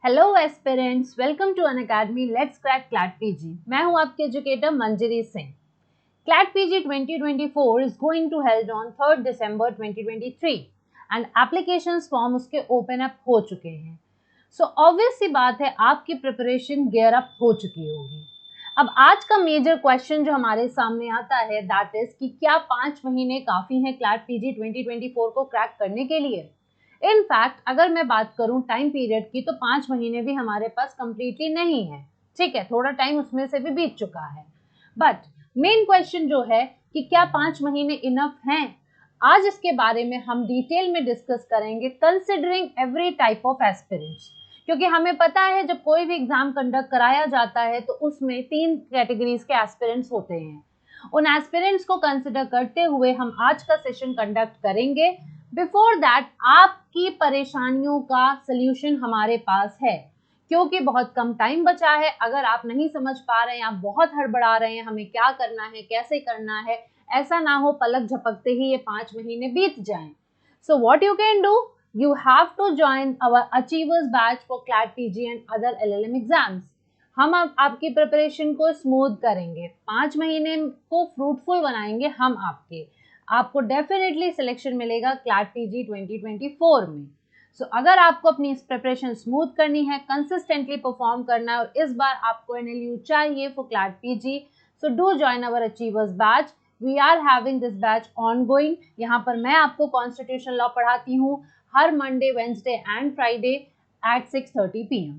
Hello aspirants, welcome to Unacademy let's crack CLAT PG. मैं हूं आपके एजुकेटर Manjari Singh. CLAT PG 2024 is going to held on 3 December 2023 and applications form उसके open up हो चुके हैं। सो ऑब्वियस सी बात है, आपकी प्रिपरेशन गियर अप हो चुकी होगी। अब आज का मेजर क्वेश्चन जो हमारे सामने आता है दैट इज कि क्या 5 महीने काफ़ी हैं क्लैट पीजी 2024 को क्रैक करने के लिए। इनफैक्ट अगर मैं बात करूं टाइम पीरियड की तो 5 महीने भी हमारे पास कंप्लीटली नहीं है। ठीक है, थोड़ा टाइम उसमें से भी बीत चुका है, बट मेन क्वेश्चन जो है कि क्या 5 महीने इनफ हैं। आज इसके बारे में हम डिटेल में डिस्कस करेंगे considering every type of aspirants, क्योंकि हमें पता है जब कोई भी एग्जाम कंडक्ट कराया जाता है तो उसमें 3 कैटेगरीज के एस्पिरेंट्स होते हैं। उन एस्पिरेंट्स को कंसिडर करते हुए हम आज का सेशन कंडक्ट करेंगे। बिफोर दैट आपकी परेशानियों का सल्यूशन हमारे पास है, क्योंकि बहुत कम टाइम बचा है। अगर आप नहीं समझ पा रहे हैं, आप बहुत हड़बड़ा रहे हैं हमें क्या करना है कैसे करना है, ऐसा ना हो पलक झपकते ही ये 5 महीने बीत जाएं। सो what you can do, you have to join our achievers batch for CLAT PG and other LLM exams। हम अब आपकी प्रिपरेशन को स्मूथ करेंगे, 5 महीने को फ्रूटफुल बनाएंगे हम आपको डेफिनेटली सिलेक्शन मिलेगा क्लैट पीजी 2024 में। सो अगर आपको अपनी इस प्रिपरेशन स्मूथ करनी है, कंसिस्टेंटली परफॉर्म करना है और इस बार आपको NLU चाहिए for CLAT PG, so do join our achievers batch. We are having this batch ongoing. यहाँ पर मैं आपको कॉन्स्टिट्यूशन लॉ पढ़ाती हूँ हर Monday, Wednesday and Friday at 6:30 PM।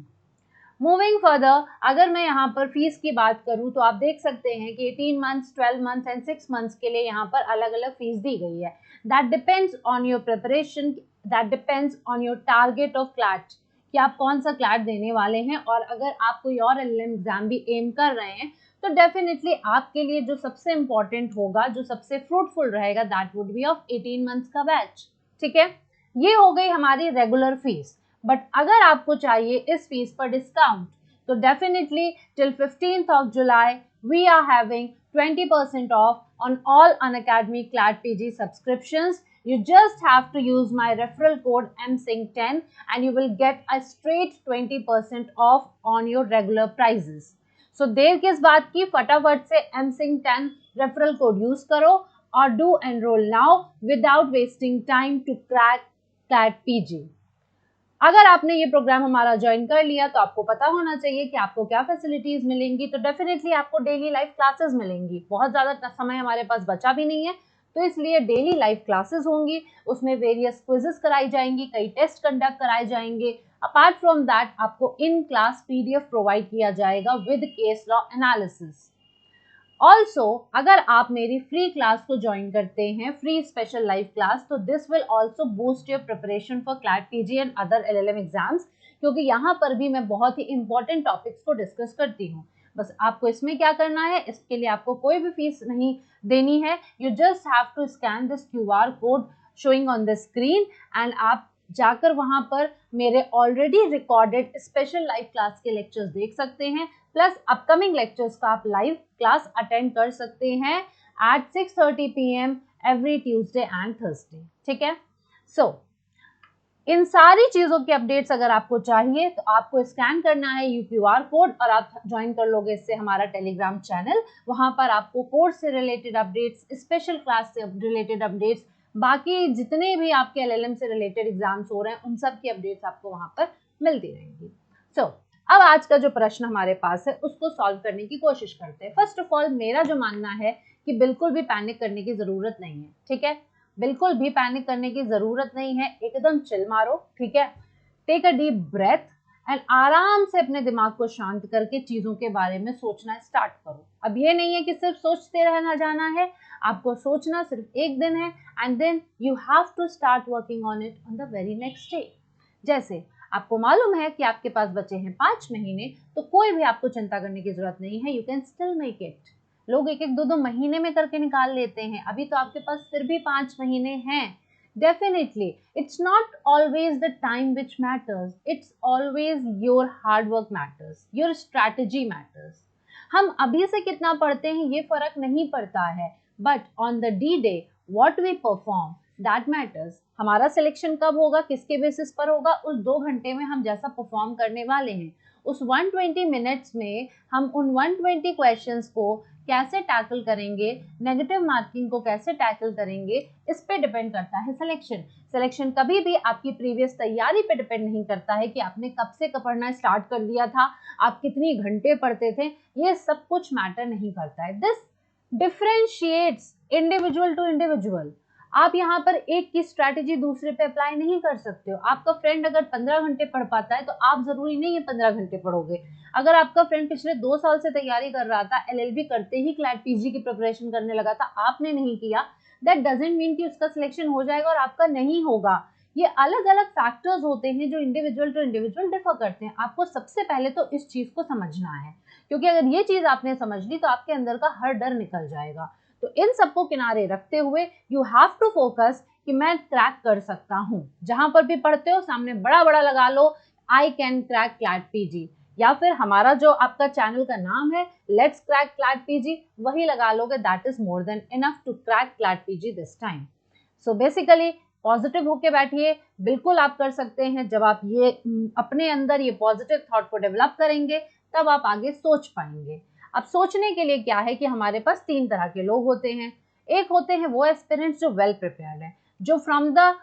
Moving further, अगर मैं यहाँ पर फीस की बात करूँ तो आप देख सकते हैं कि 18 मंथ्स, 12 मंथ्स एंड 6 मंथ्स के लिए यहाँ पर अलग अलग फीस दी गई है। That depends on your preparation, that depends on your target of CLAT, कि आप कौन सा क्लैट देने वाले हैं। और अगर आप कोई और LLM एग्जाम भी एम कर रहे हैं तो डेफिनेटली आपके लिए जो सबसे इंपॉर्टेंट होगा, जो सबसे फ्रूटफुल रहेगा, that would be of 18 months का बैच। ठीक है, ये हो गई हमारी रेगुलर फीस। बट अगर आपको चाहिए इस फीस पर डिस्काउंट तो definitely till 15th of July we are having 20% off on all Unacademy CLAT PG subscriptions. You just have to use my referral code MSING10 and you will get a straight 20% off on your regular prices. So देर किस बात की, फटाफट से MSING10 referral code use करो और do enrol now without wasting time to crack CLAT PG. अगर आपने ये प्रोग्राम हमारा ज्वाइन कर लिया तो आपको पता होना चाहिए कि आपको क्या फैसिलिटीज मिलेंगी। तो डेफिनेटली आपको डेली लाइव क्लासेस मिलेंगी। बहुत ज़्यादा समय हमारे पास बचा भी नहीं है, तो इसलिए डेली लाइव क्लासेस होंगी, उसमें वेरियस क्विजेस कराई जाएंगी, कई टेस्ट कंडक्ट कराए जाएंगे। अपार्ट फ्रॉम दैट आपको इन क्लास PDF प्रोवाइड किया जाएगा with case law analysis. Also अगर आप मेरी फ्री क्लास को ज्वाइन करते हैं, फ्री स्पेशल लाइव क्लास, तो this will also boost your preparation for CLAT PG and other LLM exams, क्योंकि यहाँ पर भी मैं बहुत ही इंपॉर्टेंट टॉपिक्स को डिस्कस करती हूँ। बस आपको इसमें क्या करना है, इसके लिए आपको कोई भी फीस नहीं देनी है। You just have to scan this QR code showing on the screen and आप जाकर वहाँ पर मेरे already recorded special live class के लेक्चर्स देख सकते हैं, प्लस अपकमिंग लेक्चर्स का आप लाइव क्लास अटेंड कर सकते हैं at 6:30 PM every Tuesday and Thursday. ठीक है, सो इन सारी चीज़ों की अपडेट्स अगर आपको चाहिए तो आपको स्कैन करना है QR कोड और आप ज्वाइन कर लोगे इससे हमारा टेलीग्राम चैनल। वहाँ पर आपको कोर्स से रिलेटेड अपडेट्स, स्पेशल क्लास से रिलेटेड अपडेट्स, बाकी जितने भी आपके LLM से रिलेटेड एग्जाम्स हो रहे हैं उन सब की अपडेट्स आपको वहाँ पर मिलती रहेंगी। सो अब आज का जो प्रश्न हमारे पास है उसको सॉल्व करने की कोशिश करते हैं। फर्स्ट ऑफ ऑल मेरा जो मानना है कि बिल्कुल भी पैनिक करने की ज़रूरत नहीं है। ठीक है, बिल्कुल भी पैनिक करने की ज़रूरत नहीं है, एकदम चिल मारो। ठीक है, take a deep breath and आराम से अपने दिमाग को शांत करके चीज़ों के बारे में सोचना स्टार्ट करो। अब ये नहीं है कि सिर्फ सोचते रहना जाना है, आपको सोचना सिर्फ एक दिन है and then you have to start working on it on the very next day. जैसे आपको मालूम है कि आपके पास बचे हैं 5 महीने, तो कोई भी आपको चिंता करने की जरूरत नहीं है। You can still make it. लोग 1-1, 2-2 महीने में करके निकाल लेते हैं, अभी तो आपके पास फिर भी 5 महीने हैं। Definitely it's not always the time which matters, it's always your hard work matters, your strategy matters. हम अभी से कितना पढ़ते हैं ये फर्क नहीं पड़ता है, but on the D-Day what we perform, that matters. हमारा सिलेक्शन कब होगा, किसके बेसिस पर होगा, उस 2 घंटे में हम जैसा परफॉर्म करने वाले हैं, उस 120 मिनट्स में हम उन 120 क्वेश्चंस को कैसे टैकल करेंगे, नेगेटिव मार्किंग को कैसे टैकल करेंगे, इस पे डिपेंड करता है सिलेक्शन। सिलेक्शन कभी भी आपकी प्रीवियस तैयारी पे डिपेंड नहीं करता है कि आपने कब से पढ़ना स्टार्ट कर दिया था, आप कितनी घंटे पढ़ते थे, ये सब कुछ मैटर नहीं करता है। This differentiates individual to individual. आप यहाँ पर एक की स्ट्रैटेजी दूसरे पे अप्लाई नहीं कर सकते हो। आपका फ्रेंड अगर 15 घंटे पढ़ पाता है तो आप जरूरी नहीं है 15 घंटे पढ़ोगे। अगर आपका फ्रेंड पिछले 2 साल से तैयारी कर रहा था, एलएलबी करते ही क्लैट पीजी की प्रिपरेशन करने लगा था, आपने नहीं किया, दैट डजंट मीन कि उसका सिलेक्शन हो जाएगा और आपका नहीं होगा। ये अलग अलग फैक्टर्स होते हैं जो इंडिविजुअल टू इंडिविजुअल डिफर करते हैं। आपको सबसे पहले तो इस चीज को समझना है, क्योंकि अगर ये चीज आपने समझ ली तो आपके अंदर का हर डर निकल जाएगा। तो इन सबको किनारे रखते हुए यू हैव टू फोकस कि मैं क्रैक कर सकता हूँ। जहां पर भी पढ़ते हो सामने बड़ा बड़ा लगा लो, I can crack CLAT PG, या फिर हमारा जो आपका चैनल का नाम है लेट्स क्रैक क्लैट पीजी, वही लगा लोगे, that is more than enough to crack CLAT PG this time. So basically positive होके बैठिए, बिल्कुल आप कर सकते हैं। जब आप ये अपने अंदर ये पॉजिटिव थॉट को डेवलप करेंगे तब आप आगे सोच पाएंगे। अब सोचने के लिए क्या है कि हमारे पास 3 तरह के लोग होते हैं। एक होते हैं वो एस्पिरेंट्स जो वेल प्रिपेयर्ड है, जो फ्रॉम द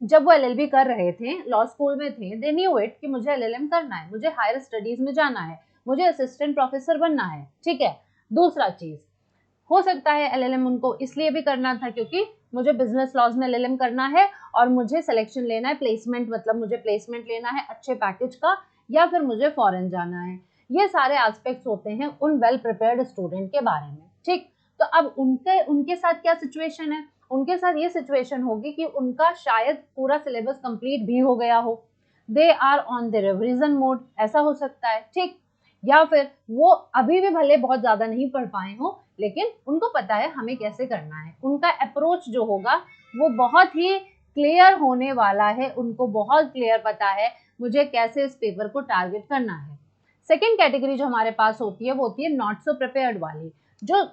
जब वो एलएलबी कर रहे थे, लॉ स्कूल में थे, दे न्यू इट कि मुझे एलएलएम करना है, मुझे हायर स्टडीज में जाना है, मुझे असिस्टेंट प्रोफेसर बनना है। ठीक है। दूसरा चीज हो सकता है एलएलएम उनको इसलिए भी करना था क्योंकि मुझे बिजनेस लॉज में एलएलएम करना है और मुझे सिलेक्शन लेना है, प्लेसमेंट मतलब मुझे प्लेसमेंट लेना है अच्छे पैकेज का, या फिर मुझे फॉरेन जाना है। ये सारे एस्पेक्ट्स होते हैं उन वेल प्रिपेयर्ड स्टूडेंट के बारे में। ठीक। तो अब उनके साथ क्या सिचुएशन है, उनके साथ ये सिचुएशन होगी कि उनका शायद पूरा सिलेबस कंप्लीट भी हो गया हो, they are on the revision mode, ऐसा हो सकता है। ठीक। या फिर वो अभी भी भले बहुत ज्यादा नहीं पढ़ पाए हो, लेकिन उनको पता है हमें कैसे करना है, उनका अप्रोच जो होगा वो बहुत ही क्लियर होने वाला है, उनको बहुत क्लियर पता है मुझे कैसे इस पेपर को टारगेट करना है। सेकेंड कैटेगरी जो हमारे पास होती है वो होती है नॉट सो प्रिपेयर्ड वाली, जो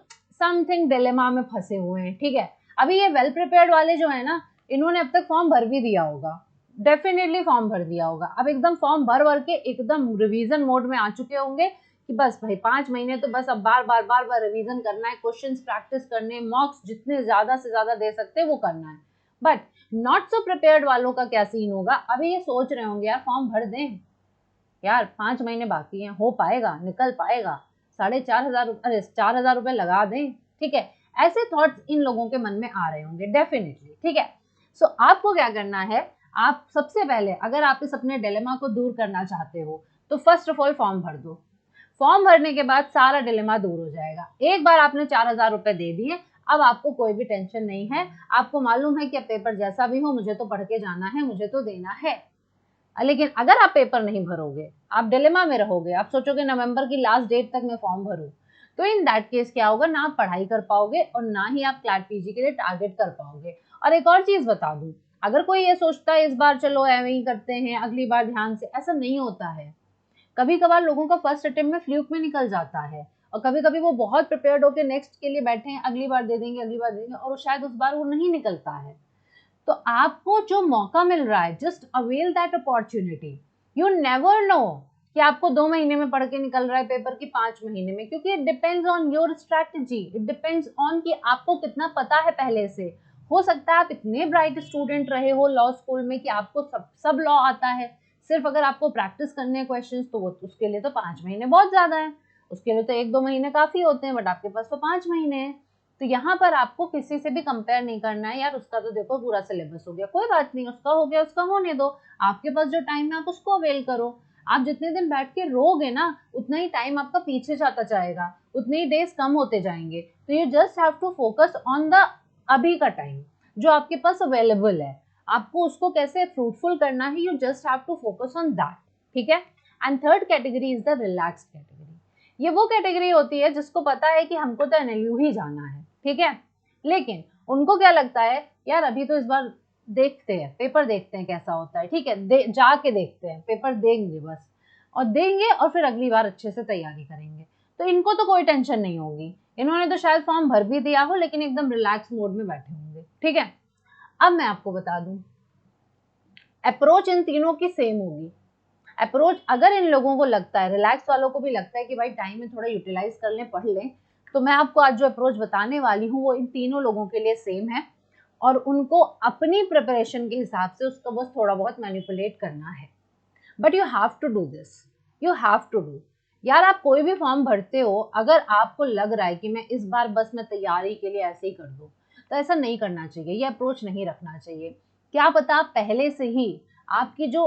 समथिंग डिलेमा में फंसे हुए हैं। ठीक है। अभी ये वेल प्रिपेयर्ड वाले जो है ना, इन्होंने अब तक फॉर्म भर भी दिया होगा, डेफिनेटली फॉर्म भर दिया होगा, अब एकदम फॉर्म भर के एकदम रिवीजन मोड में आ चुके होंगे कि बस भाई 5 महीने तो बस अब बार बार रिवीजन करना है, क्वेश्चंस प्रैक्टिस करने, मॉक्स जितने ज्यादा से ज्यादा दे सकते हैं वो करना है। बट नॉट सो प्रिपेयर्ड वालों का क्या सीन होगा, अभी ये सोच रहे होंगे यार फॉर्म भर दें, यार 5 महीने बाकी हैं, हो पाएगा, निकल पाएगा, 4,500 अरे 4,000 रुपए लगा दें। ठीक है। ऐसे थॉट्स इन लोगों के मन में आ रहे होंगे डेफिनेटली। ठीक है। सो आपको क्या करना है, आप सबसे पहले अगर आप इस अपने डिलेमा को दूर करना चाहते हो तो फर्स्ट ऑफ ऑल फॉर्म भर दो। फॉर्म भरने के बाद सारा डिलेमा दूर हो जाएगा। एक बार आपने 4,000 रुपए दे दिए, अब आपको कोई भी टेंशन नहीं है, आपको मालूम है कि अब पेपर जैसा भी हो मुझे तो पढ़ के जाना है, मुझे तो देना है। लेकिन अगर आप पेपर नहीं भरोगे, आप डिलेमा में रहोगे, आप सोचोगे नवंबर की लास्ट डेट तक मैं फॉर्म भरूं, तो इन दैट केस क्या होगा, ना आप पढ़ाई कर पाओगे और ना ही आप क्लैट पीजी के लिए टारगेट कर पाओगे। और एक और चीज बता दूं, अगर कोई ये सोचता है इस बार चलो ऐਵੇਂ ही करते हैं, अगली बार ध्यान से, ऐसा नहीं होता है। कभी कभार लोगों का फर्स्ट अटेम्प्ट में फ्लूक में निकल जाता है, और कभी कभी वो बहुत प्रिपेयर्ड होकर नेक्स्ट के लिए बैठे हैं, अगली बार दे देंगे, अगली बार दे देंगे, और शायद उस बार वो नहीं निकलता है। तो आपको जो मौका मिल रहा है, just avail that opportunity. You never know कि आपको 2 महीने में पढ़ के निकल रहा है पेपर की 5 महीने में, क्योंकि it depends on your strategy, it depends on कि आपको कितना पता है पहले से। हो सकता है आप इतने ब्राइट स्टूडेंट रहे हो लॉ स्कूल में कि आपको सब लॉ आता है, सिर्फ अगर आपको प्रैक्टिस करने हैं क्वेश्चंस तो वो उसके लिए तो 5 महीने बहुत ज्यादा है, उसके लिए तो 1-2 महीने काफी होते हैं, बट आपके पास तो 5 महीने हैं। तो यहाँ पर आपको किसी से भी कंपेयर नहीं करना है, यार उसका तो देखो पूरा सिलेबस हो गया, कोई बात नहीं, उसका हो गया, उसका होने दो, आपके पास जो टाइम है आप उसको अवेल करो। आप जितने दिन बैठ के रोगे ना, उतना ही टाइम आपका पीछे जाता जाएगा, उतने ही डेज कम होते जाएंगे। तो you just have to focus on the अभी का टाइम जो आपके पास अवेलेबल है, आपको उसको कैसे फ्रूटफुल करना है, you just have to focus on that. ठीक है। And third category is the relaxed category. ये वो कैटेगरी होती है जिसको पता है कि हमको तो एनएलयू ही जाना है। ठीक है। लेकिन उनको क्या लगता है, यार अभी तो इस बार देखते हैं, पेपर देखते हैं कैसा होता है, ठीक है, जाके देखते हैं, पेपर देंगे बस, और देंगे और फिर अगली बार अच्छे से तैयारी करेंगे। तो इनको तो कोई टेंशन नहीं होगी, इन्होंने तो शायद फॉर्म भर भी दिया हो लेकिन एकदम रिलैक्स मोड में बैठे होंगे। ठीक है। अब मैं आपको बता दूं, अप्रोच इन तीनों की सेम होगी। अप्रोच अगर इन लोगों को लगता है, रिलैक्स वालों को भी लगता है कि भाई टाइम में थोड़ा यूटिलाइज कर लें, पढ़ लें, तो मैं आपको आज जो अप्रोच बताने वाली हूँ वो इन तीनों लोगों के लिए सेम है, और उनको अपनी प्रिपरेशन के हिसाब से उसको बस थोड़ा बहुत मैनिपुलेट करना है। But you have to do this, you have to do. यार आप कोई भी फॉर्म भरते हो, अगर आपको लग रहा है कि मैं इस बार बस मैं तैयारी के लिए ऐसे ही कर दूं, तो ऐसा नहीं करना चाहिए, ये अप्रोच नहीं रखना चाहिए। क्या पता आप पहले से ही आपकी जो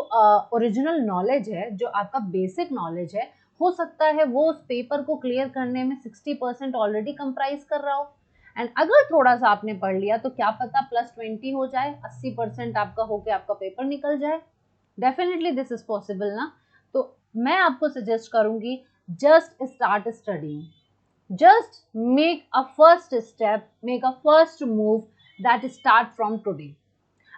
ओरिजिनल नॉलेज है, जो आपका बेसिक नॉलेज है, हो सकता है वो उस पेपर को क्लियर करने में 60% ऑलरेडी कंप्राइज कर रहा हो। एंड अगर थोड़ा सा आपने पढ़ लिया तो क्या पता +20 हो जाए, 80% आपका होके आपका पेपर निकल जाए। डेफिनेटली दिस इज पॉसिबल ना। तो मैं आपको सजेस्ट करूंगी, just start studying, just make a first step, make a first move that start from today.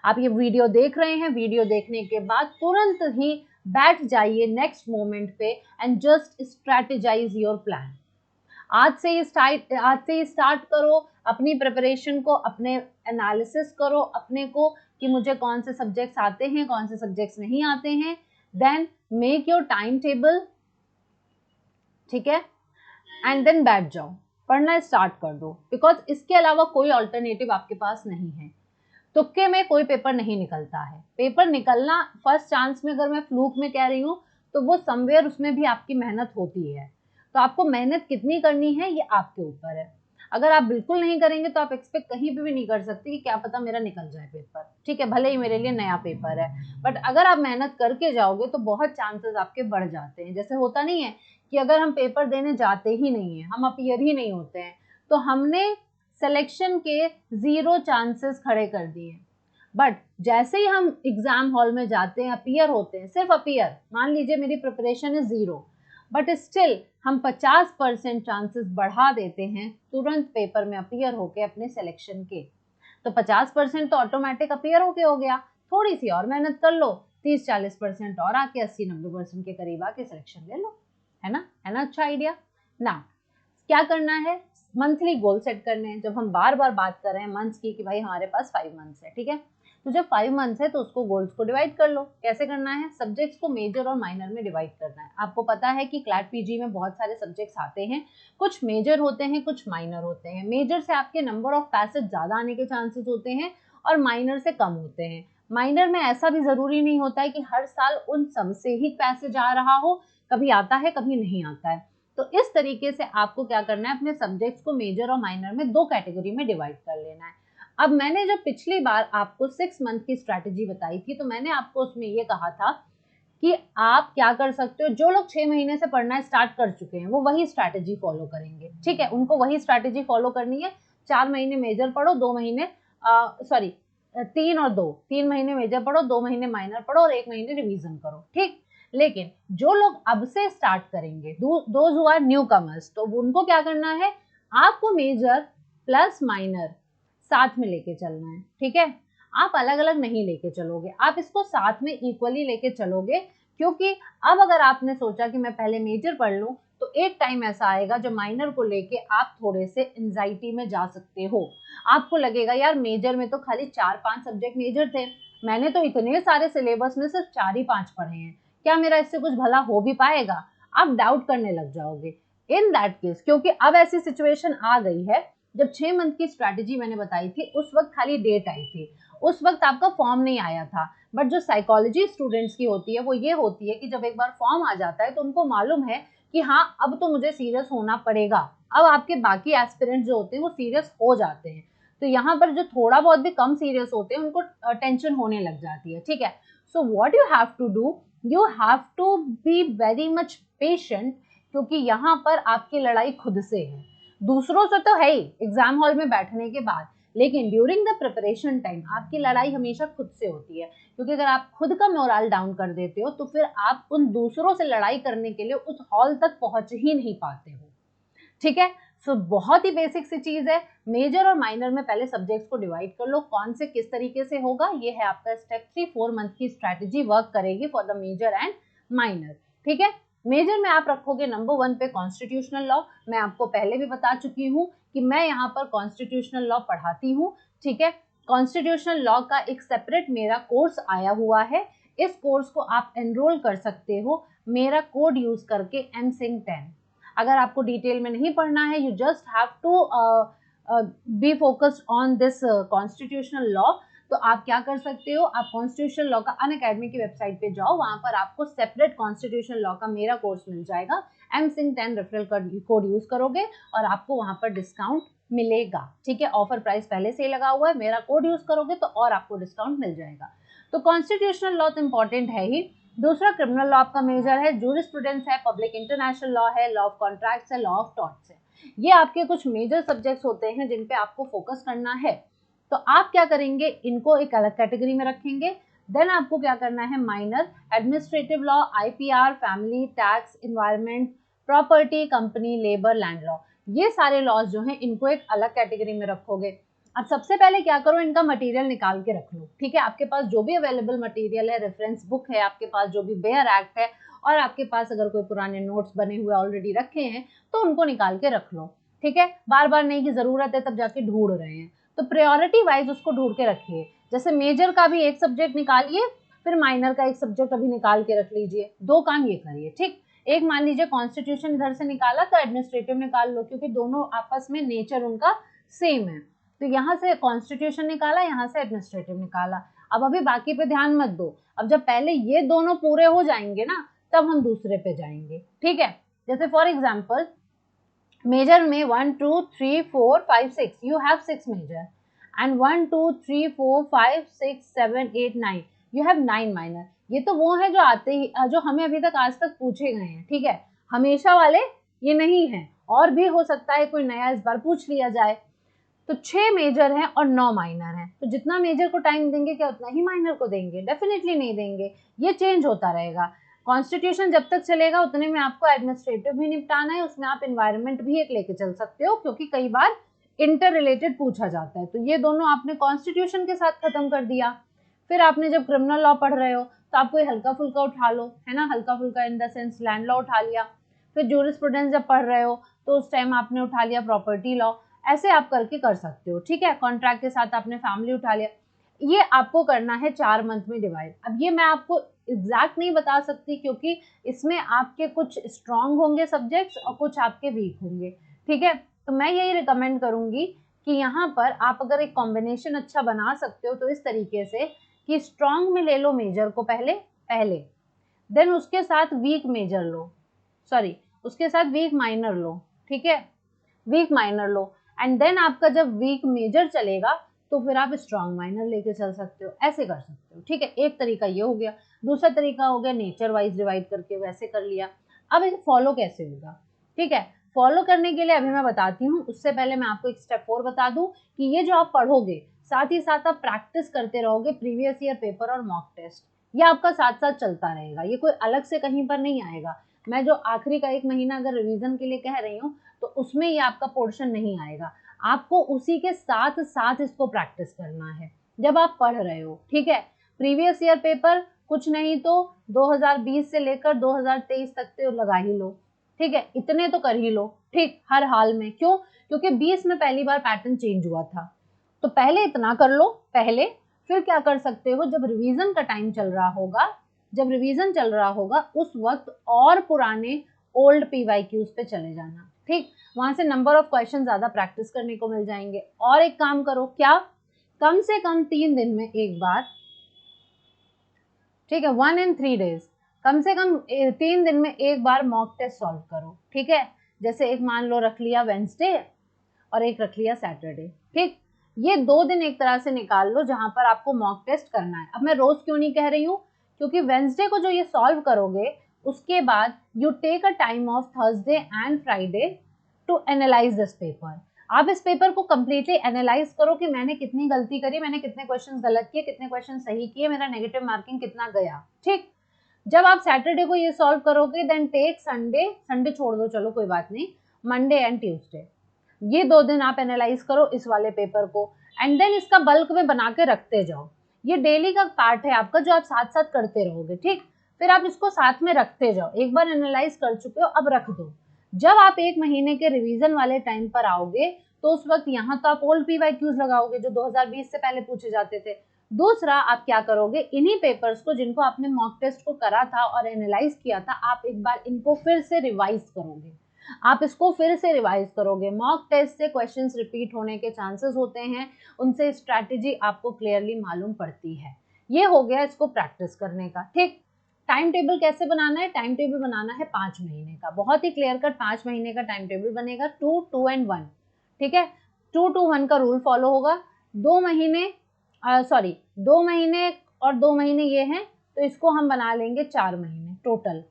आप ये वीडियो देख रहे हैं, वीडियो देखने के बाद तुरंत ही बैठ जाइए नेक्स्ट मोमेंट पे and just strategise your plan. आज से ही स्टार्ट करो अपनी प्रिपरेशन को, अपने एनालिसिस करो अपने को कि मुझे कौन से सब्जेक्ट्स आते हैं, कौन से सब्जेक्ट्स नहीं आते हैं। Then make your time table, ठीक है, एंड देन बैठ जाओ, पढ़ना स्टार्ट कर दो, बिकॉज इसके अलावा कोई ऑल्टरनेटिव आपके पास नहीं है। तुक्के में कोई पेपर नहीं निकलता है। पेपर निकलना फर्स्ट चांस में, अगर मैं फ्लूक में कह रही हूँ, तो वो समवेयर उसमें भी आपकी मेहनत होती है। तो आपको मेहनत कितनी करनी है ये आपके ऊपर है। अगर आप बिल्कुल नहीं करेंगे तो आप एक्सपेक्ट कहीं पे भी नहीं कर सकते कि क्या पता मेरा निकल जाए पेपर, ठीक है, भले ही मेरे लिए नया पेपर है। बट अगर आप मेहनत करके जाओगे तो बहुत चांसेस आपके बढ़ जाते हैं। जैसे होता नहीं है कि अगर हम पेपर देने जाते ही नहीं है, हम अपीयर ही नहीं होते हैं, तो हमने सिलेक्शन के 0 चांसेस खड़े कर दिए। बट जैसे ही हम एग्जाम हॉल में जाते हैं, अपीयर होते हैं, सिर्फ अपीयर, मान लीजिए मेरी प्रिपरेशन है 0, बट स्टिल हम 50% चांसेस बढ़ा देते हैं तुरंत पेपर में अपीयर होके अपने सिलेक्शन के। तो 50% तो ऑटोमेटिक अपीयर होके हो गया। थोड़ी सी और मेहनत कर लो, 30-40% और आके 80-90% के करीब आके सिलेक्शन ले लो, है ना, है ना। अच्छा आइडिया ना। क्या करना है, मंथली गोल सेट करने हैं। जब हम बार बार बात कर रहे हैं मंथ्स की कि भाई हमारे पास 5 मंथ्स है, ठीक है, तो जब 5 मंथ्स है तो उसको गोल्स को डिवाइड कर लो। कैसे करना है, सब्जेक्ट्स को मेजर और माइनर में डिवाइड करना है। आपको पता है कि क्लैट पीजी में बहुत सारे सब्जेक्ट्स आते हैं, कुछ मेजर होते हैं, कुछ माइनर होते हैं। मेजर से आपके नंबर ऑफ पैसेज ज्यादा आने के चांसेस होते हैं और माइनर से कम होते हैं। माइनर में ऐसा भी जरूरी नहीं होता है कि हर साल उन सब से ही पैसेज आ रहा हो, कभी आता है कभी नहीं आता है। तो इस तरीके से आपको क्या करना है, अपने सब्जेक्ट्स को मेजर और माइनर में 2 कैटेगरी में डिवाइड कर लेना है। अब मैंने जब पिछली बार आपको 6 मंथ की स्ट्रैटेजी बताई थी, तो मैंने आपको उसमें ये कहा था कि आप क्या कर सकते हो, जो लोग 6 महीने से पढ़ना स्टार्ट कर चुके हैं वो वही स्ट्रैटेजी फॉलो करेंगे, ठीक है, उनको वही स्ट्रैटेजी फॉलो करनी है। 4 महीने मेजर पढ़ो, 2 महीने 3 महीने मेजर पढ़ो, 2 महीने माइनर पढ़ो और 1 महीने रिवीजन करो, ठीक। लेकिन जो लोग अब से स्टार्ट करेंगे, those who are newcomers, तो उनको क्या करना है, आपको मेजर प्लस माइनर साथ में लेके चलना है, ठीक है। आप अलग अलग नहीं लेके चलोगे, आप इसको साथ में इक्वली लेके चलोगे, क्योंकि अब अगर आपने सोचा कि मैं पहले मेजर पढ़ लूं, तो एक टाइम ऐसा आएगा जब माइनर को लेके आप थोड़े से एंजाइटी में जा सकते हो। आपको लगेगा यार मेजर में तो खाली 4-5 सब्जेक्ट मेजर थे, मैंने तो इतने सारे सिलेबस में सिर्फ 4 ही 5 पढ़े हैं, क्या मेरा इससे कुछ भला हो भी पाएगा। आप डाउट करने लग जाओगे। इन दैट केस, क्योंकि अब ऐसी सिचुएशन आ गई है, जब 6 मंथ की स्ट्रैटेजी मैंने बताई थी उस वक्त खाली डेट आई थी, उस वक्त आपका फॉर्म नहीं आया था। बट जो साइकोलॉजी स्टूडेंट्स की होती है वो ये होती है कि जब एक बार फॉर्म आ जाता है तो उनको मालूम है कि हाँ अब तो मुझे सीरियस होना पड़ेगा। अब आपके बाकी एस्पिरेंट जो होते हैं वो सीरियस हो जाते हैं, तो यहाँ पर जो थोड़ा बहुत भी कम सीरियस होते हैं उनको टेंशन होने लग जाती है, ठीक है। So what you have to do, you have to be very much patient, क्योंकि यहाँ पर आपकी लड़ाई खुद से है, दूसरों से तो है ही एग्जाम हॉल में बैठने के बाद, लेकिन ड्यूरिंग द प्रिपरेशन टाइम आपकी लड़ाई हमेशा खुद से होती है। क्योंकि अगर आप खुद का मोरल डाउन कर देते हो तो फिर आप उन दूसरों से लड़ाई करने के लिए उस हॉल तक पहुंच ही नहीं पाते हो, ठीक है। सो बहुत ही बेसिक सी चीज है, मेजर और माइनर में पहले सब्जेक्ट्स को डिवाइड कर लो, कौन से किस तरीके से होगा, ये है आपका स्टेप 3। 4 मंथ की स्ट्रैटेजी वर्क करेगी for the major and minor, ठीक है। मेजर में आप रखोगे नंबर 1 पे कॉन्स्टिट्यूशनल लॉ। मैं आपको पहले भी बता चुकी हूँ कि मैं यहाँ पर कॉन्स्टिट्यूशनल लॉ पढ़ाती हूँ, ठीक है। कॉन्स्टिट्यूशनल लॉ का एक सेपरेट मेरा कोर्स आया हुआ है। इस कोर्स को आप एनरोल कर सकते हो मेरा कोड यूज करके msing10। अगर आपको डिटेल में नहीं पढ़ना है, you just have to be focused on this constitutional law, तो आप क्या कर सकते हो, आप कॉन्स्टिट्यूशनल लॉ का अनअकैडमी की वेबसाइट पे जाओ, वहां पर आपको सेपरेट कॉन्स्टिट्यूशनल लॉ का मेरा कोर्स मिल जाएगा। msing10 रेफरल कोड यूज करोगे और आपको वहां पर डिस्काउंट मिलेगा। ठीक है, ऑफर प्राइस पहले से ही लगा हुआ है, मेरा कोड यूज करोगे तो और आपको डिस्काउंट मिल जाएगा। तो कॉन्स्टिट्यूशनल लॉ तो इंपॉर्टेंट है ही। दूसरा क्रिमिनल लॉ आपका मेजर है, जूरिस्प्रूडेंस है, पब्लिक इंटरनेशनल लॉ है, लॉ ऑफ कॉन्ट्रैक्ट्स है, लॉ ऑफ टॉर्ट्स है। ये आपके कुछ मेजर सब्जेक्ट्स होते हैं जिन पे आपको फोकस करना है। तो आप क्या करेंगे, इनको एक अलग कैटेगरी में रखेंगे। देन आपको क्या करना है, minor, administrative law, IPR, family, tax, environment, property, company, labour, land law, ये सारे लॉज जो हैं इनको एक अलग कैटेगरी में रखोगे। अब सबसे पहले क्या करो, इनका मटेरियल निकाल के रख लो। ठीक है, आपके पास जो भी अवेलेबल मटेरियल है, रेफरेंस बुक है आपके पास, जो भी बेयर एक्ट है, और आपके पास अगर कोई पुराने नोट्स बने हुए ऑलरेडी रखे हैं तो उनको निकाल के रख लो। ठीक है, बार बार नहीं की जरूरत है तब जाके ढूंढ रहे हैं, तो प्रायोरिटी वाइज उसको ढूंढ के रखिए। जैसे मेजर का भी एक सब्जेक्ट निकालिए, फिर माइनर का एक सब्जेक्ट अभी निकाल के रख लीजिए, दो काम ये करिए। ठीक, एक मान लीजिए कॉन्स्टिट्यूशन इधर से निकाला तो एडमिनिस्ट्रेटिव निकाल लो, क्योंकि दोनों आपस में नेचर उनका सेम है। तो यहाँ से कॉन्स्टिट्यूशन निकाला, यहाँ से एडमिनिस्ट्रेटिव निकाला। अब अभी बाकी पे ध्यान मत दो, अब जब पहले ये दोनों पूरे हो जाएंगे ना तब हम दूसरे पे जाएंगे। ठीक है, जैसे फॉर एग्जाम्पल मेजर में 1 2 3 4 5 6, you have 6 major, and 1 2 3 4 5 6 7 8 9, you have 9 minor. ये तो वो है जो आते ही, जो हमें अभी तक आज तक पूछे गए हैं। ठीक है, हमेशा वाले ये नहीं है, और भी हो सकता है कोई नया इस बार पूछ लिया जाए। तो 6 मेजर हैं और 9 माइनर हैं, तो जितना मेजर को टाइम देंगे क्या उतना ही माइनर को देंगे? डेफिनेटली नहीं देंगे, ये चेंज होता रहेगा। कॉन्स्टिट्यूशन जब तक चलेगा उतने में आपको एडमिनिस्ट्रेटिव भी निपटाना है, उसमें आप एनवायरनमेंट भी एक लेके चल सकते हो, क्योंकि कई बार इंटर रिलेटेड पूछा जाता है। तो ये दोनों आपने कॉन्स्टिट्यूशन के साथ खत्म कर दिया। फिर आपने जब क्रिमिनल लॉ पढ़ रहे हो तो आपको हल्का फुल्का उठा लो, है ना, हल्का फुल्का in the sense land law उठा लिया। फिर जूरिस्प्रूडेंस जब पढ़ रहे हो तो उस टाइम आपने उठा लिया प्रॉपर्टी लॉ। ऐसे आप करके कर सकते हो। ठीक है, कॉन्ट्रैक्ट के साथ आपने फैमिली उठा लिया। ये आपको करना है 4 मंथ में डिवाइड। अब ये मैं आपको एग्जैक्ट नहीं बता सकती, क्योंकि इसमें आपके कुछ स्ट्रांग होंगे सब्जेक्ट्स और कुछ आपके वीक होंगे। ठीक है, तो मैं यही रिकमेंड करूंगी कि यहाँ पर आप अगर एक कॉम्बिनेशन अच्छा बना सकते हो तो इस तरीके से कि स्ट्रांग में ले लो मेजर को पहले, देन उसके साथ वीक मेजर लो, सॉरी उसके साथ वीक माइनर लो। ठीक है, वीक माइनर लो, एंड देन आपका जब वीक मेजर चलेगा तो फिर आप स्ट्रॉन्ग माइनर लेके चल सकते हो, ऐसे कर सकते हो। ठीक है, एक तरीका ये हो गया। दूसरा तरीका हो गया नेचर वाइज डिवाइड करके, वैसे कर लिया। अब इसे फॉलो कैसे होगा? ठीक है, फॉलो करने के लिए अभी मैं बताती हूँ, उससे पहले मैं आपको एक स्टेप 4 बता दूं कि ये जो आप पढ़ोगे साथ ही साथ आप प्रैक्टिस करते रहोगे प्रीवियस ईयर पेपर और मॉक टेस्ट, ये आपका साथ साथ चलता रहेगा, ये कोई अलग से कहीं पर नहीं आएगा। मैं जो आखिरी का 1 महीना अगर रिवीजन के लिए कह रही हूँ तो उसमें ये आपका पोर्शन नहीं आएगा, आपको उसी के साथ साथ इसको प्रैक्टिस करना है जब आप पढ़ रहे हो। ठीक है, प्रीवियस ईयर पेपर कुछ नहीं तो 2020 से लेकर 2023 तक तो लगा ही लो। ठीक है, इतने तो कर ही लो। ठीक, हर हाल में, क्यों? क्योंकि 20 में पहली बार पैटर्न चेंज हुआ था, तो पहले इतना कर लो पहले। फिर क्या कर सकते हो, जब रिवीजन का टाइम चल रहा होगा, जब रिवीजन चल रहा होगा उस वक्त और पुराने ओल्ड पीवाईक्यूज पे चले जाना। ठीक, वहां से नंबर ऑफ क्वेश्चन ज्यादा प्रैक्टिस करने को मिल जाएंगे। और एक काम करो, क्या, कम से कम 3 दिन में एक बार, ठीक है, 1 in 3 days, कम से कम 3 दिन में एक बार मॉक टेस्ट सॉल्व करो। ठीक है, जैसे एक मान लो रख लिया वेंसडे और एक रख लिया सैटरडे। ठीक, ये 2 दिन एक तरह से निकाल लो जहां पर आपको मॉक टेस्ट करना है। अब मैं रोज क्यों नहीं कह रही हूँ, क्योंकि वेंसडे को जो ये सॉल्व करोगे उसके बाद you take a time of Thursday and Friday to analyse this paper. आप इस पेपर को कंप्लीटली एनालाइज करो कि मैंने कितनी गलती करी, मैंने कितने क्वेश्चन गलत किए, कितने क्वेश्चन सही किए, मेरा नेगेटिव मार्किंग कितना गया। ठीक, जब आप सैटरडे को ये सॉल्व करोगे देन टेक संडे छोड़ दो, चलो कोई बात नहीं, मंडे एंड ट्यूसडे, ये 2 दिन आप एनालाइज करो इस वाले पेपर को, एंड देन इसका बल्क में बना के रखते जाओ। ये डेली का पार्ट है आपका जो आप साथ साथ करते रहोगे। ठीक, फिर आप इसको साथ में रखते जाओ। एक बार एनालाइज कर चुके हो, अब रख दो। जब आप 1 महीने के रिवीजन वाले टाइम पर आओगे तो उस वक्त यहाँ तो आप ओल्ड PYQs लगाओगे जो 2020 से पहले पूछे जाते थे। दूसरा आप क्या करोगे, इन्हीं पेपर्स को जिनको आपने मॉक टेस्ट को करा था और एनालाइज किया था, आप एक बार इनको फिर से रिवाइज करोगे। आप इसको फिर से रिवाइज करोगे। मॉक टेस्ट से क्वेश्चंस रिपीट होने के चांसेस होते हैं, उनसे स्ट्रैटेजी आपको क्लियरली मालूम पड़ती है। ये हो गया इसको प्रैक्टिस करने का। ठीक, टाइम टेबल कैसे बनाना है? टाइम टेबल बनाना है 5 महीने का, बहुत ही क्लियर कट 5 महीने का टाइम टेबल बनेगा, 2, 2 and 1। ठीक है, 2 to 1 का रूल फॉलो होगा। 2 महीने और 2 महीने ये हैं, तो इसको हम बना लेंगे 4 महीने टोटल।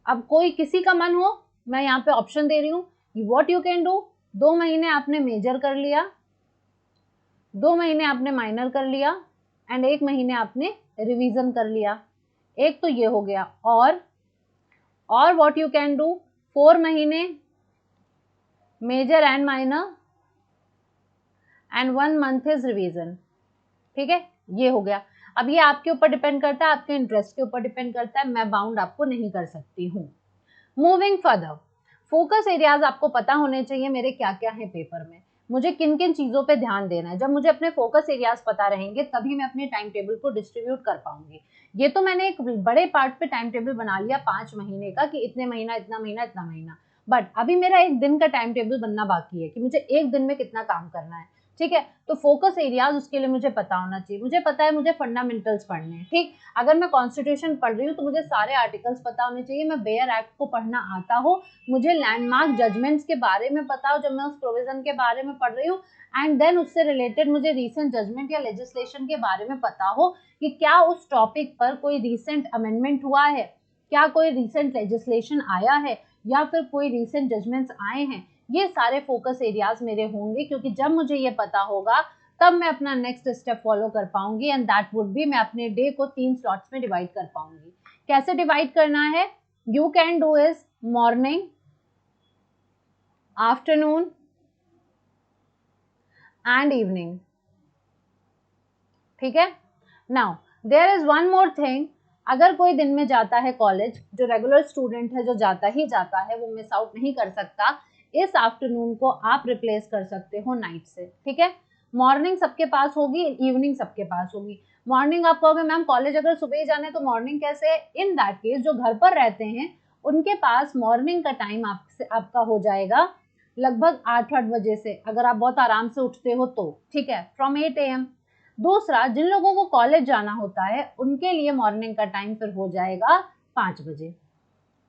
अब कोई किसी का मन हो, मैं यहाँ पे ऑप्शन दे रही हूँ, व्हाट यू कैन डू। 2 महीने आपने मेजर कर लिया, 2 महीने आपने माइनर कर लिया एंड 1 महीने आपने रिवीजन कर लिया। एक तो ये हो गया। और व्हाट यू कैन डू, 4 महीने major and minor and 1 month is revision. ठीक है, ये हो गया। अब ये आपके ऊपर डिपेंड करता है, आपके इंटरेस्ट के ऊपर डिपेंड करता है, मैं बाउंड आपको नहीं कर सकती हूँ। मूविंग फर्दर, फोकस एरियाज आपको पता होने चाहिए मेरे क्या क्या है पेपर में, मुझे किन किन चीज़ों पे ध्यान देना है। जब मुझे अपने फोकस एरियाज पता रहेंगे तभी मैं अपने टाइम टेबल को डिस्ट्रीब्यूट कर पाऊंगी। ये तो मैंने एक बड़े पार्ट पे टाइम टेबल बना लिया 5 महीने का कि इतने महीना इतना महीना इतना महीना, बट अभी मेरा एक दिन का टाइम टेबल बनना बाकी है कि मुझे एक दिन में कितना काम करना है। ठीक है, तो फोकस एरियाज उसके लिए मुझे पता होना चाहिए। मुझे पता है मुझे फंडामेंटल्स पढ़ने हैं। ठीक, अगर मैं कॉन्स्टिट्यूशन पढ़ रही हूँ तो मुझे सारे आर्टिकल्स पता होने चाहिए, मैं बेयर एक्ट को पढ़ना आता हो, मुझे लैंडमार्क जजमेंट्स के बारे में पता हो जब मैं उस प्रोविजन के बारे में पढ़ रही हूँ, एंड देन उससे रिलेटेड मुझे रीसेंट जजमेंट या लेजिस्लेशन के बारे में पता हो कि क्या उस टॉपिक पर कोई रीसेंट अमेंडमेंट हुआ है, क्या कोई रीसेंट लेजिस्लेशन आया है, या फिर कोई रीसेंट जजमेंट्स आए हैं। ये सारे फोकस एरियाज मेरे होंगे, क्योंकि जब मुझे ये पता होगा तब मैं अपना नेक्स्ट स्टेप फॉलो कर पाऊंगी, एंड दैट वुड बी मैं अपने डे को 3 स्लॉट्स में डिवाइड कर पाऊंगी। कैसे डिवाइड करना है? You can do is morning, afternoon and evening. ठीक है, now there is one more thing, अगर कोई दिन में जाता है कॉलेज, जो रेगुलर स्टूडेंट है जो जाता ही जाता है, वो मिस आउट नहीं कर सकता, इस आफ्टरनून को आप रिप्लेस कर सकते हो नाइट से। ठीक है, मॉर्निंग सबके पास होगी, इवनिंग सबके पास होगी। मॉर्निंग आप कहोगे मैम कॉलेज अगर सुबह ही जाना है तो मॉर्निंग कैसे? इन दैट केस जो घर पर रहते हैं उनके पास मॉर्निंग का टाइम आपका हो जाएगा लगभग 8 बजे से, अगर आप बहुत आराम से उठते हो तो। ठीक है, फ्रॉम 8 AM। दूसरा, जिन लोगों को कॉलेज जाना होता है उनके लिए मॉर्निंग का टाइम फिर हो जाएगा 5 बजे।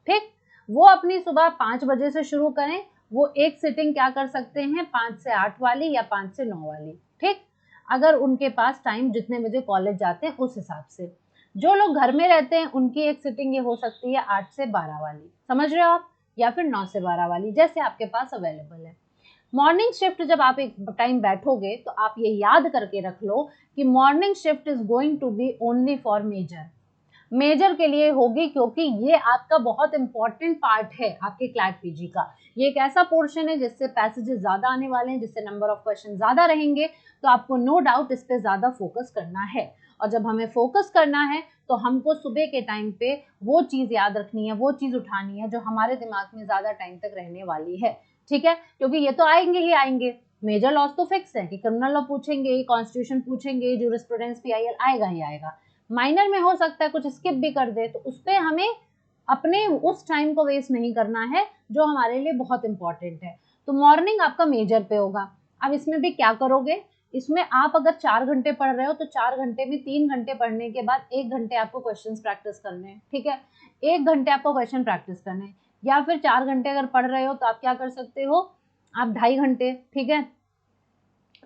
ठीक, वो अपनी सुबह 5 बजे से शुरू करें, वो एक सिटिंग क्या कर सकते हैं 5 से 8 वाली या 5 से 9 वाली। ठीक, अगर उनके पास टाइम जितने बजे कॉलेज जाते हैं उस हिसाब से। जो लोग घर में रहते हैं उनकी एक सिटिंग ये हो सकती है 8 से 12 वाली, समझ रहे हो आप, या फिर 9 से 12 वाली, जैसे आपके पास अवेलेबल है। मॉर्निंग शिफ्ट जब आप एक टाइम बैठोगे तो आप ये याद करके रख लो कि morning shift is going to be only for major के लिए होगी, क्योंकि ये आपका बहुत इंपॉर्टेंट पार्ट है आपके क्लैट पीजी का। ये एक ऐसा पोर्शन है जिससे पैसेजेस ज्यादा आने वाले हैं, जिससे नंबर ऑफ क्वेश्चन ज्यादा रहेंगे, तो आपको नो डाउट इस पे ज्यादा फोकस करना है। और जब हमें फोकस करना है तो हमको सुबह के टाइम पे वो चीज याद रखनी है, वो चीज उठानी है जो हमारे दिमाग में ज्यादा टाइम तक रहने वाली है। ठीक है, क्योंकि ये तो आएंगे ही आएंगे। मेजर लॉस तो फिक्स है कि क्रिमिनल लॉ पूछेंगे, कॉन्स्टिट्यूशन पूछेंगे, जूरिस्प्रूडेंस, PIL आएगा ही आएगा। माइनर में हो सकता है कुछ स्किप भी कर दे, तो उस पर हमें अपने उस टाइम को वेस्ट नहीं करना है जो हमारे लिए बहुत इंपॉर्टेंट है। तो मॉर्निंग आपका मेजर पे होगा। अब इसमें भी क्या करोगे, इसमें आप अगर 4 घंटे पढ़ रहे हो तो 4 घंटे में 3 घंटे पढ़ने के बाद 1 घंटे आपको क्वेश्चंस प्रैक्टिस करने हैं। ठीक है, 1 घंटे आपको क्वेश्चन प्रैक्टिस करने हैं, या फिर 4 घंटे अगर पढ़ रहे हो तो आप क्या कर सकते हो, आप 2.5 घंटे, ठीक है,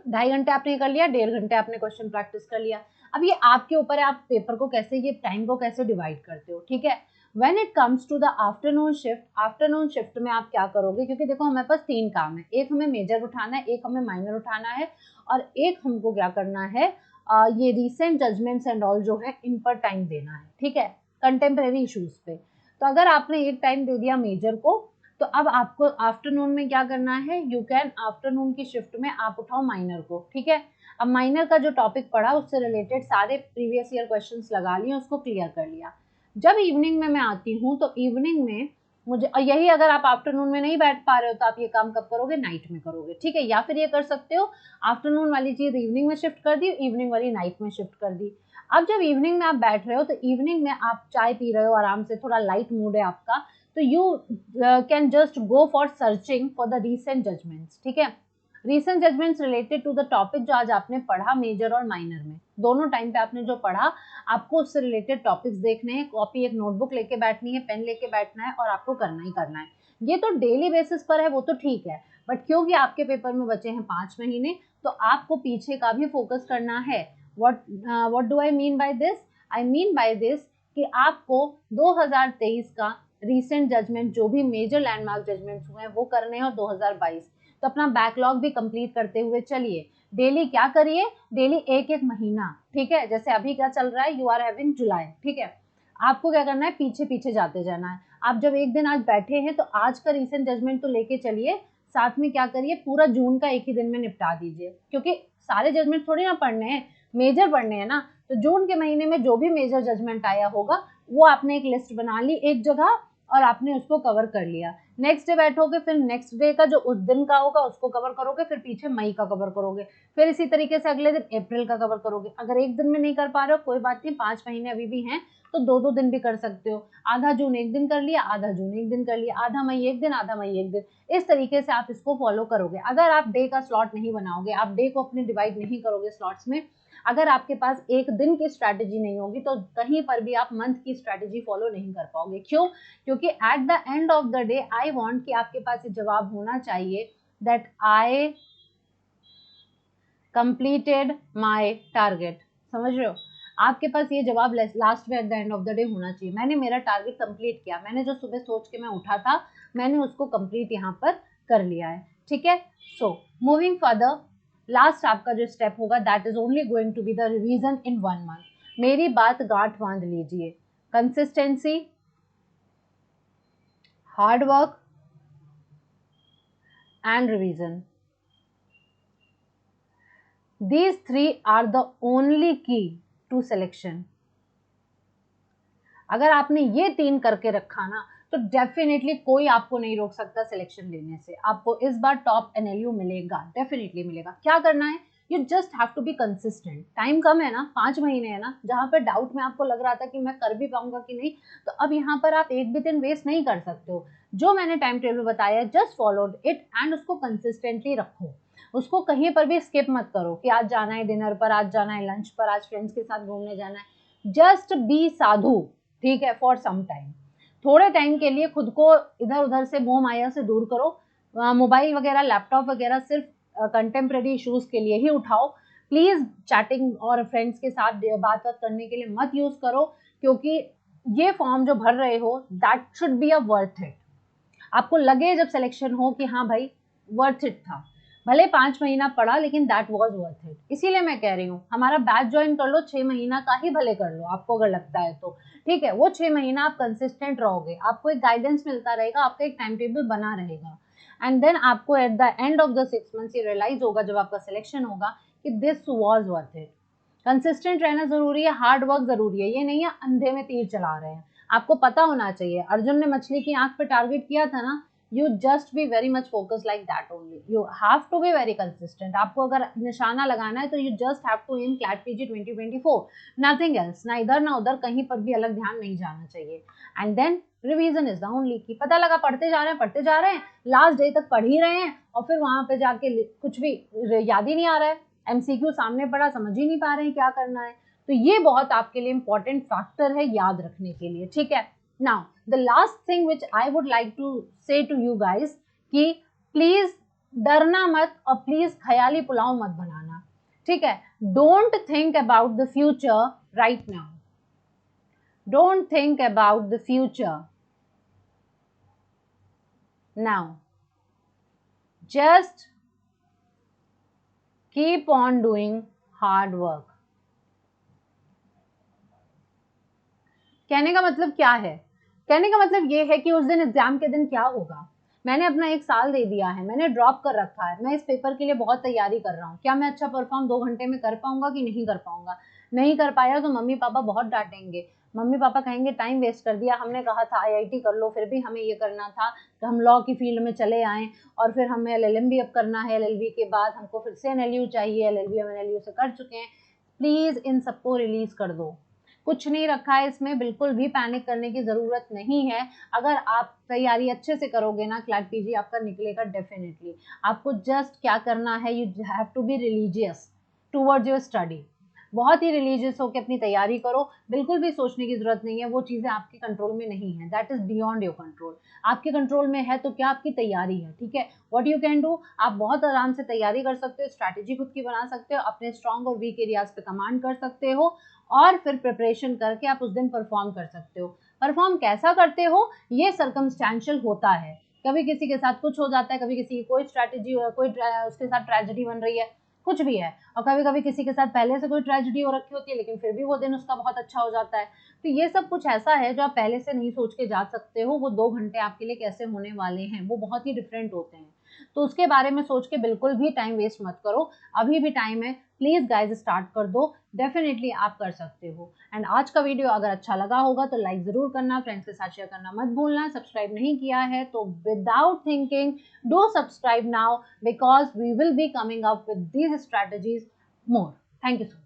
2.5 घंटे आपने कर लिया, 1.5 घंटे आपने क्वेश्चन प्रैक्टिस कर लिया। अब ये आपके ऊपर है, आप पेपर को कैसे, ये टाइम को कैसे डिवाइड करते हो। ठीक है, when it comes to the afternoon shift में आप क्या करोगे, क्योंकि देखो हमारे पास 3 काम है, एक हमें मेजर उठाना है, एक हमें माइनर उठाना है, और एक हमको क्या करना है, ये रिसेंट जजमेंट्स एंड ऑल जो है इन पर टाइम देना है। ठीक है, कंटेम्प्रेरी इशूज पे। तो अगर आपने एक टाइम दे दिया मेजर को, तो अब आपको आफ्टरनून में क्या करना है, यू कैन आफ्टरनून की शिफ्ट में आप उठाओ माइनर को। ठीक है, अब माइनर का जो टॉपिक पढ़ा उससे रिलेटेड सारे प्रीवियस ईयर क्वेश्चंस लगा लिए, उसको क्लियर कर लिया। जब इवनिंग में मैं आती हूँ तो इवनिंग में मुझे यही अगर आप आफ्टरनून में नहीं बैठ पा रहे हो तो आप ये काम कब करोगे, नाइट में करोगे, ठीक है। या फिर ये कर सकते हो आफ्टरनून वाली चीज इवनिंग में शिफ्ट कर दी, इवनिंग वाली नाइट में शिफ्ट कर दी। अब जब इवनिंग में आप बैठ रहे हो तो इवनिंग में आप चाय पी रहे हो आराम से, थोड़ा लाइट मूड है आपका, तो you can just go for searching for the recent judgments, ठीक है। Recent judgments related to the topic जो आज आपने पढ़ा मेजर और माइनर में, दोनों टाइम पे आपने जो पढ़ा, आपको उससे रिलेटेड टॉपिक्स देखने हैं, कॉपी एक नोटबुक लेके बैठनी है, पेन लेके बैठना है और आपको करना ही करना है। ये तो डेली बेसिस पर है, वो तो ठीक है, बट क्योंकि आपके पेपर में बचे हैं 5 महीने, तो आपको पीछे का भी फोकस करना है। What do I mean by this? I mean by this कि आपको 2023 का रीसेंट जजमेंट जो भी मेजर लैंडमार्क जजमेंट्स हुए हैं वो करने हैं, और 2022 तो अपना बैकलॉग भी कंप्लीट करते हुए चलिए। डेली क्या करिए, डेली एक एक महीना, ठीक है। जैसे अभी क्या चल रहा है, यू आर हैविंग जुलाई, ठीक है, आपको क्या करना है, पीछे पीछे जाते जाना है। आप जब एक दिन आज बैठे हैं तो आज का रीसेंट जजमेंट तो लेके चलिए, साथ में क्या करिए, पूरा जून का एक ही दिन में निपटा दीजिए, क्योंकि सारे जजमेंट थोड़ी ना पढ़ने हैं, मेजर पढ़ने हैं ना। तो जून के महीने में जो भी मेजर जजमेंट आया होगा वो आपने एक लिस्ट बना ली एक जगह और आपने उसको कवर कर लिया। नेक्स्ट डे बैठोगे, फिर नेक्स्ट डे का जो उस दिन का होगा उसको कवर करोगे, फिर पीछे मई का कवर करोगे, फिर इसी तरीके से अगले दिन अप्रैल का कवर करोगे। अगर एक दिन में नहीं कर पा रहे हो कोई बात नहीं, 5 महीने अभी भी हैं तो 2-2 दिन भी कर सकते हो। आधा जून एक दिन कर लिया, आधा जून एक दिन कर लिया, आधा मई एक दिन, आधा मई एक दिन, इस तरीके से आप इसको फॉलो करोगे। अगर आप डे का स्लॉट नहीं बनाओगे, आप डे को अपने डिवाइड नहीं करोगे स्लॉट्स में, अगर आपके पास एक दिन की स्ट्रैटेजी नहीं होगी तो कहीं पर भी आप मंथ की स्ट्रैटेजी फॉलो नहीं कर पाओगे। क्यों? क्योंकि at the end of the day I want कि आपके पास ये जवाब होना चाहिए that I completed my target. समझ रहे हो? आपके पास ये जवाब लास्ट में at the end of the day होना चाहिए, मैंने मेरा टारगेट कंप्लीट किया, मैंने जो सुबह सोच के मैं उठा था मैंने उसको कंप्लीट यहाँ पर कर लिया है, ठीक है। सो मूविंग फर्दर, लास्ट आपका जो स्टेप होगा that is only going to be the revision in 1 month. मेरी बात गांठ बांध लीजिए, consistency, hard work and revision, these 3 are the only key to selection। अगर आपने ये 3 करके रखा ना तो डेफिनेटली कोई आपको नहीं रोक सकता सिलेक्शन लेने से। आपको इस बार टॉप एनएलयू मिलेगा, डेफिनेटली मिलेगा। क्या करना है, you just have to be consistent. Time कम है ना, 5 महीने है ना, जहां पर डाउट में आपको लग रहा था कि मैं कर भी पाऊंगा कि नहीं, तो अब यहाँ पर आप एक भी दिन वेस्ट नहीं कर सकते हो। जो मैंने टाइम टेबल बताया जस्ट फॉलो इट एंड उसको कंसिस्टेंटली रखो, उसको कहीं पर भी स्किप मत करो कि आज जाना है डिनर पर, आज जाना है लंच पर, आज फ्रेंड्स के साथ घूमने जाना है। जस्ट बी साधु, ठीक है, फॉर सम टाइम। थोड़े टाइम के लिए खुद को इधर उधर से मोह माया से दूर करो। मोबाइल वगैरह, लैपटॉप वगैरह सिर्फ कंटेम्प्रेरी इश्यूज के लिए ही उठाओ। प्लीज चैटिंग और फ्रेंड्स के साथ बात करने के लिए मत यूज करो, क्योंकि ये फॉर्म जो भर रहे हो that should be a worth it. आपको लगे जब सिलेक्शन हो कि हाँ भाई वर्थ इट था, भले 5 महीना पड़ा लेकिन दैट वाज वर्थ इट। इसीलिए मैं कह रही हूँ हमारा बैच ज्वाइन कर लो, 6 महीना का ही भले कर लो आपको अगर लगता है तो, ठीक है। वो 6 महीना आप कंसिस्टेंट रहोगे, आपको एक गाइडेंस मिलता रहेगा, आपका एक टाइम टेबल बना रहेगा, एंड देन आपको at the end of the 6 months ये रियलाइज होगा जब आपका सिलेक्शन होगा कि this was worth it. Consistent रहना जरूरी है, हार्ड वर्क जरूरी है, ये नहीं है अंधे में तीर चला रहे हैं। आपको पता होना चाहिए, अर्जुन ने मछली की आंख पे टारगेट किया था ना, you just be very much focused like that only, you have to be very consistent। आपको अगर निशाना लगाना है तो you just have to aim CLAT PG 2024, nothing else। ना इधर ना उधर कहीं पर भी अलग ध्यान नहीं जाना चाहिए। and then revision is the only key। पता लगा पढ़ते जा रहे हैं, लास्ट डे तक पढ़ ही रहे हैं और फिर वहां पे जाके कुछ भी याद ही नहीं आ रहा है, MCQ सामने पड़ा, समझ ही नहीं पा रहे हैं क्या करना है। तो ये बहुत आपके लिए इंपॉर्टेंट फैक्टर है याद रखने के लिए, ठीक है। Now, the last thing which I would like to say to you guys कि please डरना मत और please ख्याली पुलाव मत बनाना, ठीक है। Don't think about the future right now। Don't think about the future now। Just keep on doing hard work। कहने का मतलब क्या है? कहने का मतलब ये है कि उस दिन एग्जाम के दिन क्या होगा। मैंने अपना 1 साल दे दिया है, मैंने ड्रॉप कर रखा है, मैं इस पेपर के लिए बहुत तैयारी कर रहा हूँ। क्या मैं अच्छा परफॉर्म 2 घंटे में कर पाऊंगा कि नहीं कर पाऊंगा? नहीं कर पाया तो मम्मी पापा बहुत डांटेंगे, मम्मी पापा कहेंगे टाइम वेस्ट कर दिया, हमने कहा था IIT कर लो, फिर भी हमें ये करना था कि हम लॉ की फील्ड में चले आएँ और फिर हमें LLM भी अब करना है, LLB के बाद हमको फिर से NLU चाहिए, LLB हम NLU से कर चुके हैं। प्लीज़ इन सबको रिलीज़ कर दो, कुछ नहीं रखा है इसमें, बिल्कुल भी पैनिक करने की ज़रूरत नहीं है। अगर आप तैयारी अच्छे से करोगे ना, क्लैट PG आपका निकलेगा डेफिनेटली। आपको जस्ट क्या करना है, you have to be religious towards your study. बहुत ही रिलीजियस होकर अपनी तैयारी करो, बिल्कुल भी सोचने की ज़रूरत नहीं है, वो चीज़ें आपके कंट्रोल में नहीं है, that is beyond your control. आपके कंट्रोल में है तो क्या, आपकी तैयारी है, ठीक है। व्हाट यू कैन डू, आप बहुत आराम से तैयारी कर सकते हो, स्ट्रैटेजी खुद की बना सकते हो, अपने स्ट्रॉन्ग और वीक एरियाज पे कमांड कर सकते हो और फिर प्रिपरेशन करके आप उस दिन परफॉर्म कर सकते हो। परफॉर्म कैसा करते हो ये सर्कमस्टेंशियल होता है, कभी किसी के साथ कुछ हो जाता है, कभी किसी की कोई स्ट्रैटेजी, कोई उसके साथ ट्रेजेडी बन रही है, कुछ भी है, और कभी कभी किसी के साथ पहले से कोई ट्रेजेडी हो रखी होती है लेकिन फिर भी वो दिन उसका बहुत अच्छा हो जाता है। तो ये सब कुछ ऐसा है जो आप पहले से नहीं सोच के जा सकते हो, वो 2 घंटे आपके लिए कैसे होने वाले हैं वो बहुत ही डिफरेंट होते हैं। तो उसके बारे में सोच के बिल्कुल भी टाइम वेस्ट मत करो, अभी भी टाइम है, प्लीज गाइज स्टार्ट कर दो, डेफिनेटली आप कर सकते हो। एंड आज का वीडियो अगर अच्छा लगा होगा तो लाइक जरूर करना, फ्रेंड्स के साथ शेयर करना मत भूलना, सब्सक्राइब नहीं किया है तो without thinking do subscribe now, because we will be coming up with these strategies more. Thank you so much.